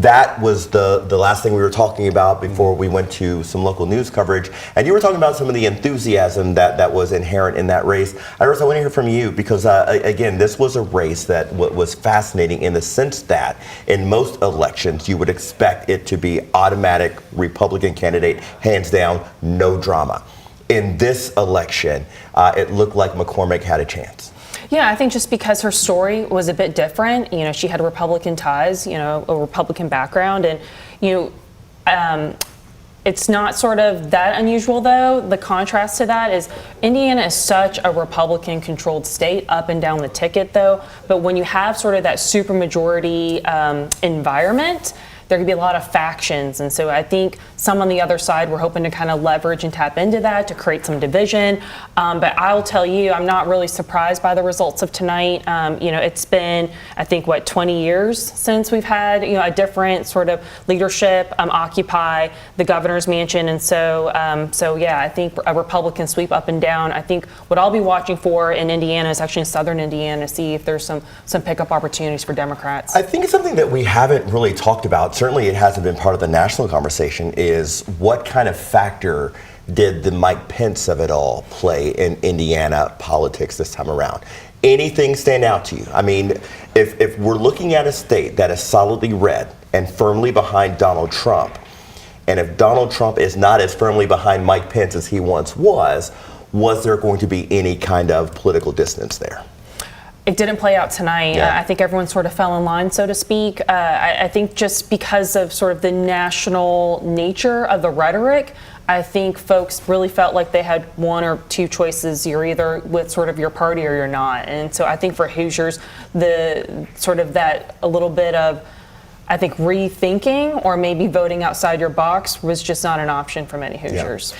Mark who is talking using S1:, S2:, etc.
S1: That was the last thing we were talking about before we went to some local news coverage. And you were talking about some of the enthusiasm that was inherent in that race. Iris, I want to hear from you because, again, this was a race that was fascinating in the sense that in most elections, you would expect it to be automatic Republican candidate, hands down, no drama. In this election, it looked like McCormick had a chance.
S2: Yeah, I think just because her story was a bit different, you know, she had Republican ties, you know, a Republican background, and, you know, it's not sort of that unusual, though. The contrast to that is Indiana is such a Republican-controlled state up and down the ticket, though. But when you have sort of that supermajority environment, there could be a lot of factions. And so I think some on the other side were hoping to kind of leverage and tap into that to create some division. But I'll tell you, I'm not really surprised by the results of tonight. You know, it's been, I think, 20 years since we've had, you know, a different sort of leadership occupy the governor's mansion. And so, yeah, I think a Republican sweep up and down. I think what I'll be watching for in Indiana is actually in southern Indiana, to see if there's some pickup opportunities for Democrats.
S1: I think it's something that we haven't really talked about. Certainly it hasn't been part of the national conversation, is what kind of factor did the Mike Pence of it all play in Indiana politics this time around? Anything stand out to you? I mean, if we're looking at a state that is solidly red and firmly behind Donald Trump, and if Donald Trump is not as firmly behind Mike Pence as he once was there going to be any kind of political distance there?
S2: It didn't play out tonight.
S1: Yeah.
S2: I think everyone sort of fell in line, so to speak. I think just because of sort of the national nature of the rhetoric, I think folks really felt like they had one or two choices. You're either with sort of your party or you're not. And so I think for Hoosiers, the sort of that a little bit of, I think, rethinking or maybe voting outside your box was just not an option for many Hoosiers. Yeah.